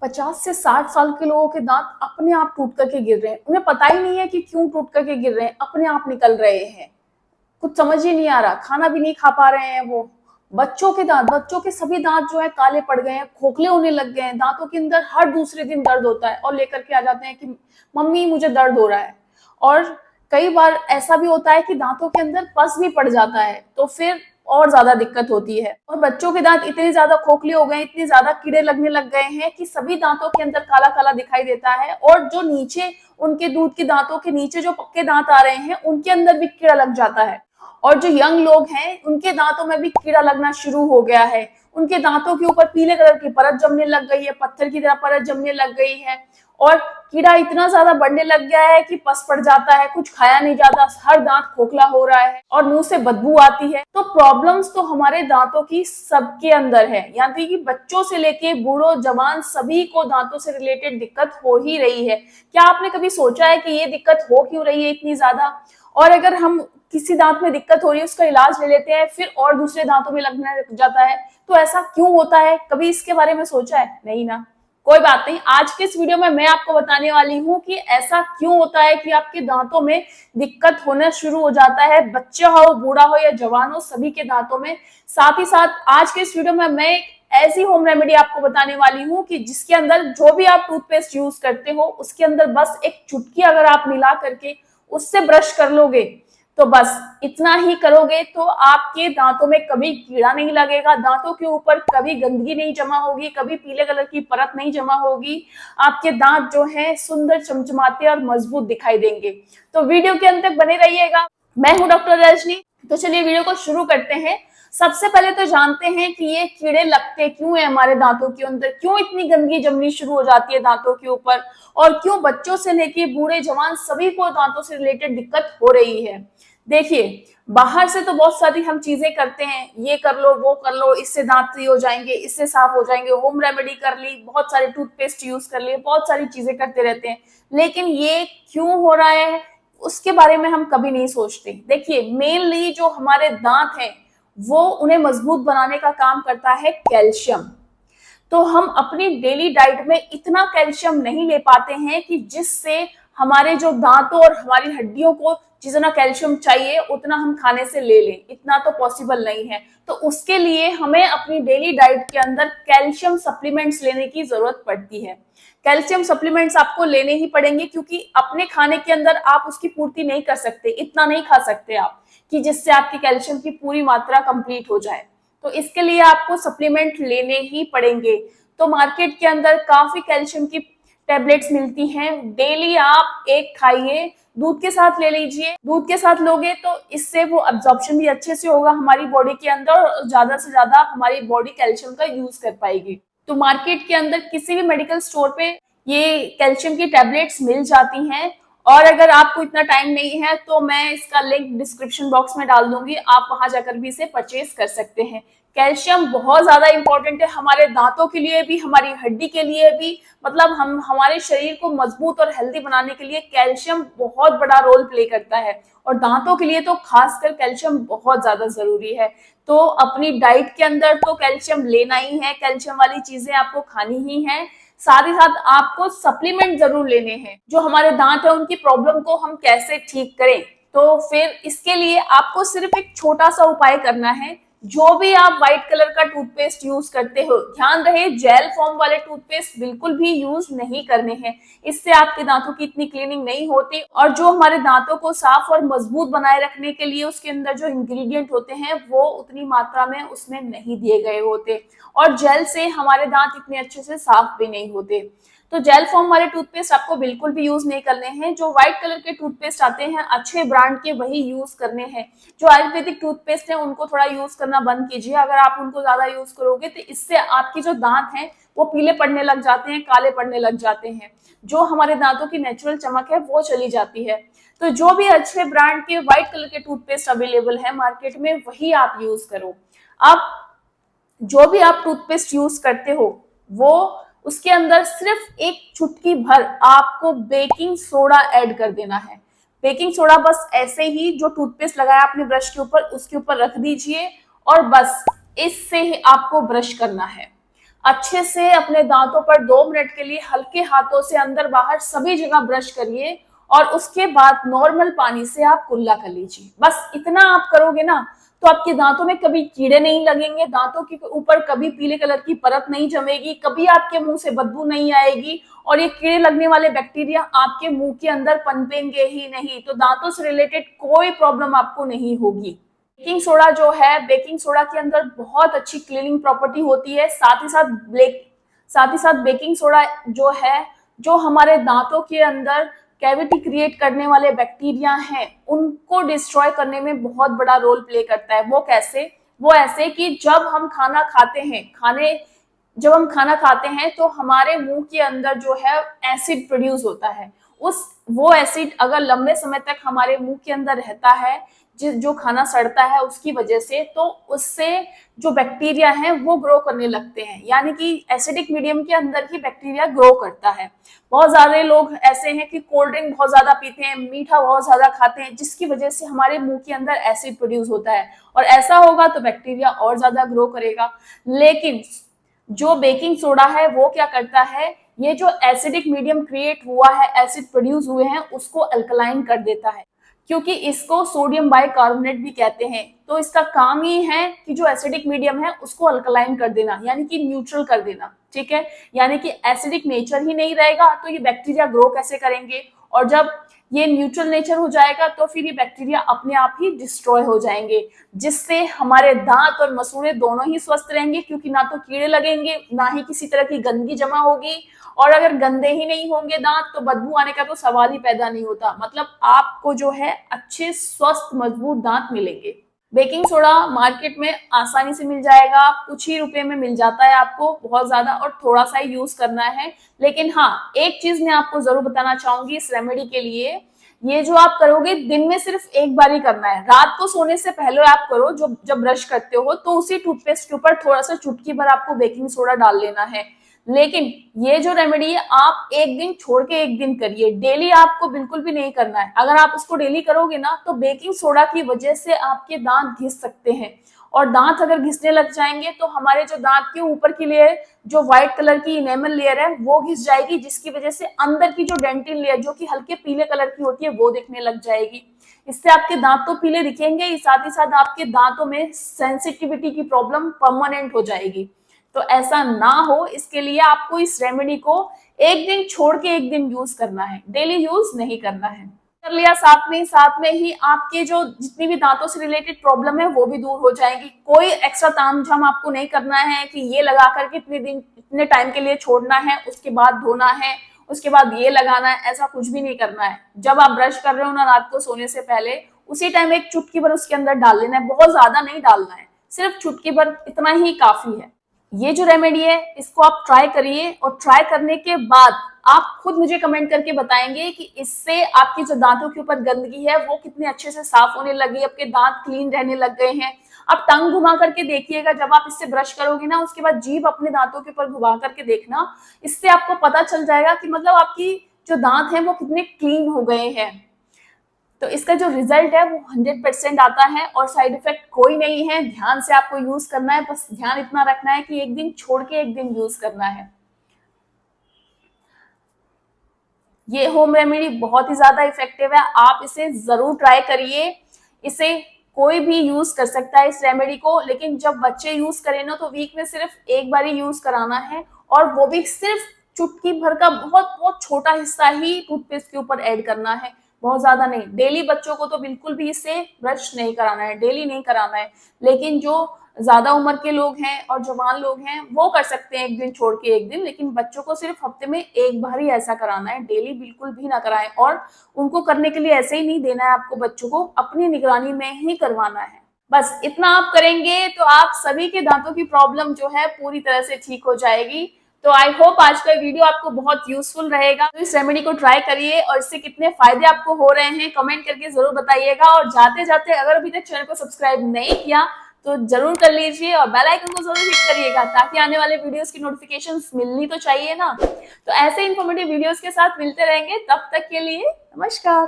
50 से 60 साल के लोगों के दांत अपने आप टूट करके गिर रहे हैं। उन्हें पता ही नहीं है कि क्यों टूट करके गिर रहे हैं, अपने आप निकल रहे हैं। कुछ समझ ही नहीं आ रहा, खाना भी नहीं खा पा रहे हैं वो। बच्चों के सभी दांत जो है काले पड़ गए हैं, खोखले होने लग गए हैं, दांतों के अंदर हर दूसरे दिन दर्द होता है और लेकर के आ जाते हैं कि मम्मी मुझे दर्द हो रहा है। और कई बार ऐसा भी होता है कि दांतों के अंदर पस भी पड़ जाता है, तो फिर और ज्यादा दिक्कत होती है। और बच्चों के दांत इतने ज्यादा खोखले हो गए, इतने ज्यादा कीड़े लगने लग गए हैं कि सभी दांतों के अंदर काला काला दिखाई देता है। और जो नीचे उनके दूध के दांतों के नीचे जो पक्के दांत आ रहे हैं, उनके अंदर भी कीड़ा लग जाता है। और जो यंग लोग हैं, उनके दांतों में भी कीड़ा लगना शुरू हो गया है। उनके दांतों के ऊपर पीले कलर की परत जमने लग गई है, पत्थर की तरह परत जमने लग गई है। और कीड़ा इतना ज्यादा बढ़ने लग गया है कि पस पड़ जाता है, कुछ खाया नहीं जाता, हर दांत खोखला हो रहा है और मुंह से बदबू आती है। तो प्रॉब्लम्स तो हमारे दांतों की सबके अंदर है, यानी कि बच्चों से लेके बूढ़ों जवान सभी को दांतों से रिलेटेड दिक्कत हो ही रही है। क्या आपने कभी सोचा है कि ये दिक्कत हो क्यों रही है इतनी ज्यादा? और अगर हम किसी दांत में दिक्कत हो रही है, उसका इलाज ले लेते हैं, फिर और दूसरे दांतों में लगने लग जाता है, तो ऐसा क्यों होता है? कभी इसके बारे में सोचा है? नहीं ना। कोई बात नहीं, आज के इस वीडियो में मैं आपको बताने वाली हूँ कि ऐसा क्यों होता है कि आपके दांतों में दिक्कत होना शुरू हो जाता है, बच्चा हो, बूढ़ा हो या जवान हो, सभी के दांतों में। साथ ही साथ आज के इस वीडियो में मैं एक ऐसी होम रेमेडी आपको बताने वाली हूँ कि जिसके अंदर जो भी आप टूथपेस्ट यूज करते हो, उसके अंदर बस एक चुटकी अगर आप मिला करके उससे ब्रश कर लोगे, तो बस इतना ही करोगे तो आपके दांतों में कभी कीड़ा नहीं लगेगा, दांतों के ऊपर कभी गंदगी नहीं जमा होगी, कभी पीले कलर की परत नहीं जमा होगी। आपके दांत जो है सुंदर, चमचमाते और मजबूत दिखाई देंगे। तो वीडियो के अंत तक बने रहिएगा। मैं हूं डॉक्टर रजनी। तो चलिए वीडियो को शुरू करते हैं। सबसे पहले तो जानते हैं कि ये कीड़े लगते क्यों है हमारे दांतों के अंदर, क्यों इतनी गंदगी जमनी शुरू हो जाती है दांतों के ऊपर, और क्यों बच्चों से लेके बूढ़े जवान सभी को दांतों से रिलेटेड दिक्कत हो रही है। देखिए, बाहर से तो बहुत सारी हम चीजें करते हैं, ये कर लो, वो कर लो, इससे दांत सही हो जाएंगे, इससे साफ हो जाएंगे, होम रेमेडी कर ली, बहुत सारे टूथपेस्ट यूज कर लिए, बहुत सारी चीजें करते रहते हैं, लेकिन ये क्यों हो रहा है उसके बारे में हम कभी नहीं सोचते। देखिए, मेनली जो हमारे दांत हैं वो उन्हें मजबूत बनाने का काम करता है कैल्शियम। तो हम अपनी डेली डाइट में इतना कैल्शियम नहीं ले पाते हैं कि जिससे हमारे जो दांतों और हमारी हड्डियों को जितना कैल्शियम चाहिए उतना हम खाने से ले लें, इतना तो पॉसिबल नहीं है। तो उसके लिए हमें अपनी डेली डाइट के अंदर कैल्शियम सप्लीमेंट्स लेने की जरूरत पड़ती है। कैल्शियम सप्लीमेंट्स आपको लेने ही पड़ेंगे, क्योंकि अपने खाने के अंदर आप उसकी पूर्ति नहीं कर सकते, इतना नहीं खा सकते आप कि जिससे आपकी कैल्शियम की पूरी मात्रा कंप्लीट हो जाए। तो इसके लिए आपको सप्लीमेंट लेने ही पड़ेंगे। तो मार्केट के अंदर काफी कैल्शियम की टेबलेट्स मिलती हैं, डेली आप एक खाइए, दूध के साथ ले लीजिए। दूध के साथ लोगे तो इससे वो अब्जॉर्प्शन भी अच्छे से होगा हमारी बॉडी के अंदर, और ज्यादा से ज्यादा हमारी बॉडी कैल्शियम का यूज कर पाएगी। तो मार्केट के अंदर किसी भी मेडिकल स्टोर पे ये कैल्शियम की टेबलेट्स मिल जाती हैं। और अगर आपको इतना टाइम नहीं है तो मैं इसका लिंक डिस्क्रिप्शन बॉक्स में डाल दूंगी, आप वहां जाकर भी इसे परचेज कर सकते हैं। कैल्शियम बहुत ज्यादा इंपॉर्टेंट है हमारे दांतों के लिए भी, हमारी हड्डी के लिए भी, मतलब हम हमारे शरीर को मजबूत और हेल्दी बनाने के लिए कैल्शियम बहुत बड़ा रोल प्ले करता है। और दांतों के लिए तो खासकर कैल्शियम बहुत ज्यादा जरूरी है। तो अपनी डाइट के अंदर तो कैल्शियम लेना ही है, कैल्शियम वाली चीजें आपको खानी ही है। साथ ही साथ आपको सप्लीमेंट जरूर लेने हैं। जो हमारे दांत है उनकी प्रॉब्लम को हम कैसे ठीक करें, तो फिर इसके लिए आपको सिर्फ एक छोटा सा उपाय करना है। जो भी आप व्हाइट कलर का टूथपेस्ट यूज करते हो, ध्यान रहे जेल फॉर्म वाले टूथपेस्ट बिल्कुल भी यूज नहीं करने हैं, इससे आपके दांतों की इतनी क्लीनिंग नहीं होती। और जो हमारे दांतों को साफ और मजबूत बनाए रखने के लिए उसके अंदर जो इंग्रेडिएंट होते हैं वो उतनी मात्रा में उसमें नहीं दिए गए होते, और जेल से हमारे दांत इतने अच्छे से साफ भी नहीं होते। तो जेल फॉर्म वाले टूथपेस्ट आपको बिल्कुल भी यूज नहीं करने हैं। जो व्हाइट कलर के टूथपेस्ट आते हैं अच्छे ब्रांड के, वही यूज करने हैं। जो आयुर्वेदिक टूथपेस्ट है उनको थोड़ा यूज करना बंद कीजिए। अगर आप उनको ज्यादा यूज करोगे तो इससे आपकी जो दांत हैं वो पीले पड़ने लग जाते हैं, काले पड़ने लग जाते हैं, जो हमारे दांतों की नेचुरल चमक है वो चली जाती है। तो जो भी अच्छे ब्रांड के व्हाइट कलर के टूथपेस्ट अवेलेबल है मार्केट में, वही आप यूज करो। अब जो भी आप टूथपेस्ट यूज करते हो वो उसके अंदर सिर्फ एक चुटकी भर आपको बेकिंग सोडा ऐड कर देना है। बेकिंग सोडा बस ऐसे ही जो टूथपेस्ट लगाया आपने ब्रश के ऊपर उसके ऊपर रख दीजिए, और बस इससे ही आपको ब्रश करना है। अच्छे से अपने दांतों पर 2 मिनट के लिए हल्के हाथों से अंदर बाहर सभी जगह ब्रश करिए और उसके बाद नॉर्मल पानी से आप कुल्ला कर लीजिए। बस इतना आप करोगे ना तो आपके दांतों में कभी कीड़े नहीं लगेंगे, दांतों के ऊपर कभी पीले कलर की परत नहीं जमेगी, कभी आपके मुंह से बदबू नहीं आएगी और ये कीड़े लगने वाले बैक्टीरिया आपके मुंह के अंदर पनपेंगे ही नहीं। तो दांतों से रिलेटेड कोई प्रॉब्लम आपको नहीं होगी। बेकिंग सोडा जो है, बेकिंग सोडा के अंदर बहुत अच्छी क्लीनिंग प्रॉपर्टी होती है। साथ ही साथ बेकिंग सोडा जो है, जो हमारे दांतों के अंदर कैविटी क्रिएट करने वाले बैक्टीरिया हैं उनको डिस्ट्रॉय करने में बहुत बड़ा रोल प्ले करता है। वो कैसे? वो ऐसे कि जब हम खाना खाते हैं तो हमारे मुंह के अंदर जो है एसिड प्रोड्यूस होता है। वो एसिड अगर लंबे समय तक हमारे मुंह के अंदर रहता है, जो खाना सड़ता है उसकी वजह से, तो उससे जो बैक्टीरिया हैं वो ग्रो करने लगते हैं। यानी कि एसिडिक मीडियम के अंदर ही बैक्टीरिया ग्रो करता है। बहुत ज्यादा लोग ऐसे हैं कि कोल्ड ड्रिंक बहुत ज्यादा पीते हैं, मीठा बहुत ज्यादा खाते हैं, जिसकी वजह से हमारे मुंह के अंदर एसिड प्रोड्यूस होता है और ऐसा होगा तो बैक्टीरिया और ज्यादा ग्रो करेगा। लेकिन जो बेकिंग सोडा है वो क्या करता है, ये जो एसिडिक मीडियम क्रिएट हुआ है, एसिड प्रोड्यूस हुए हैं, उसको अल्कलाइन कर देता है, क्योंकि इसको सोडियम बाइकार्बोनेट भी कहते हैं। तो इसका काम ही है कि जो एसिडिक मीडियम है उसको अल्कलाइन कर देना, यानी कि न्यूट्रल कर देना। ठीक है, यानी कि एसिडिक नेचर ही नहीं रहेगा तो ये बैक्टीरिया ग्रो कैसे करेंगे, और जब ये न्यूट्रल नेचर हो जाएगा तो फिर ये बैक्टीरिया अपने आप ही डिस्ट्रॉय हो जाएंगे, जिससे हमारे दांत और मसूड़े दोनों ही स्वस्थ रहेंगे, क्योंकि ना तो कीड़े लगेंगे, ना ही किसी तरह की गंदगी जमा होगी। और अगर गंदे ही नहीं होंगे दांत तो बदबू आने का तो सवाल ही पैदा नहीं होता। मतलब आपको जो है अच्छे स्वस्थ मजबूत दांत मिलेंगे। बेकिंग सोडा मार्केट में आसानी से मिल जाएगा, कुछ ही रुपए में मिल जाता है, आपको बहुत ज्यादा और थोड़ा सा ही यूज करना है। लेकिन हाँ, एक चीज मैं आपको जरूर बताना चाहूंगी इस रेमेडी के लिए, ये जो आप करोगे दिन में सिर्फ एक बार ही करना है। रात को सोने से पहले आप करो, जब ब्रश करते हो तो उसी टूथपेस्ट के ऊपर थोड़ा सा चुटकी भर आपको बेकिंग सोडा डाल लेना है। लेकिन ये जो रेमेडी है आप एक दिन छोड़ के एक दिन करिए, डेली आपको बिल्कुल भी नहीं करना है। अगर आप उसको डेली करोगे ना तो बेकिंग सोडा की वजह से आपके दांत घिस सकते हैं, और दांत अगर घिसने लग जाएंगे तो हमारे जो दांत के ऊपर की लेयर, जो व्हाइट कलर की इनेमल लेयर है, वो घिस जाएगी, जिसकी वजह से अंदर की जो डेंटिन लेयर जो कि हल्के पीले कलर की होती है वो दिखने लग जाएगी। इससे आपके दांत तो पीले दिखेंगे ही, साथ ही साथ आपके दांतों में सेंसिटिविटी की प्रॉब्लम परमानेंट हो जाएगी। तो ऐसा ना हो, इसके लिए आपको इस रेमेडी को एक दिन छोड़ के एक दिन यूज करना है, डेली यूज नहीं करना है। कर लिया, साथ में ही आपके जो जितनी भी दांतों से रिलेटेड प्रॉब्लम है वो भी दूर हो जाएगी। कोई एक्स्ट्रा तामझाम आपको नहीं करना है कि ये लगा करके इतने टाइम के लिए छोड़ना है, उसके बाद धोना है, उसके बाद ये लगाना है, ऐसा कुछ भी नहीं करना है। जब आप ब्रश कर रहे हो ना रात को सोने से पहले, उसी टाइम एक चुटकी भर उसके अंदर डाल लेना है, बहुत ज्यादा नहीं डालना है, सिर्फ चुटकी भर, इतना ही काफी है। ये जो रेमेडी है इसको आप ट्राई करिए, और ट्राई करने के बाद आप खुद मुझे कमेंट करके बताएंगे कि इससे आपकी जो दांतों के ऊपर गंदगी है वो कितने अच्छे से साफ होने लगी, आपके दांत क्लीन रहने लग गए हैं। आप टंग घुमा करके देखिएगा, जब आप इससे ब्रश करोगे ना उसके बाद जीभ अपने दांतों के ऊपर घुमा करके देखना, इससे आपको पता चल जाएगा कि मतलब आपकी जो दांत है वो कितने क्लीन हो गए हैं। तो इसका जो रिजल्ट है वो 100% आता है और साइड इफेक्ट कोई नहीं है। ध्यान से आपको यूज करना है, बस ध्यान इतना रखना है कि एक दिन छोड़ के एक दिन यूज करना है। ये होम रेमेडी बहुत ही ज्यादा इफेक्टिव है, आप इसे जरूर ट्राई करिए। इसे कोई भी यूज कर सकता है इस रेमेडी को, लेकिन जब बच्चे यूज करें ना तो वीक में सिर्फ एक बार ही यूज कराना है, और वो भी सिर्फ चुटकी भर का बहुत बहुत छोटा हिस्सा ही टूथपेस्ट के ऊपर ऐड करना है, बहुत ज्यादा नहीं। डेली बच्चों को तो बिल्कुल भी इससे ब्रश नहीं कराना है, डेली नहीं कराना है। लेकिन जो ज्यादा उम्र के लोग हैं और जवान लोग हैं वो कर सकते हैं एक दिन छोड़ के एक दिन, लेकिन बच्चों को सिर्फ हफ्ते में एक बार ही ऐसा कराना है, डेली बिल्कुल भी ना कराएं। और उनको करने के लिए ऐसे ही नहीं देना है आपको, बच्चों को अपनी निगरानी में ही करवाना है। बस इतना आप करेंगे तो आप सभी के दांतों की प्रॉब्लम जो है पूरी तरह से ठीक हो जाएगी। तो आई होप आज का वीडियो आपको बहुत यूजफुल रहेगा। तो इस रेमेडी को ट्राई करिए और इससे कितने फायदे आपको हो रहे हैं कमेंट करके जरूर बताइएगा। और जाते जाते अगर अभी तक चैनल को सब्सक्राइब नहीं किया तो जरूर कर लीजिए और बेल आइकन को जरूर हिट करिएगा, ताकि आने वाले वीडियोस की नोटिफिकेशंस मिलनी तो चाहिए ना। तो ऐसे इन्फॉर्मेटिव वीडियोस के साथ मिलते रहेंगे, तब तक के लिए नमस्कार।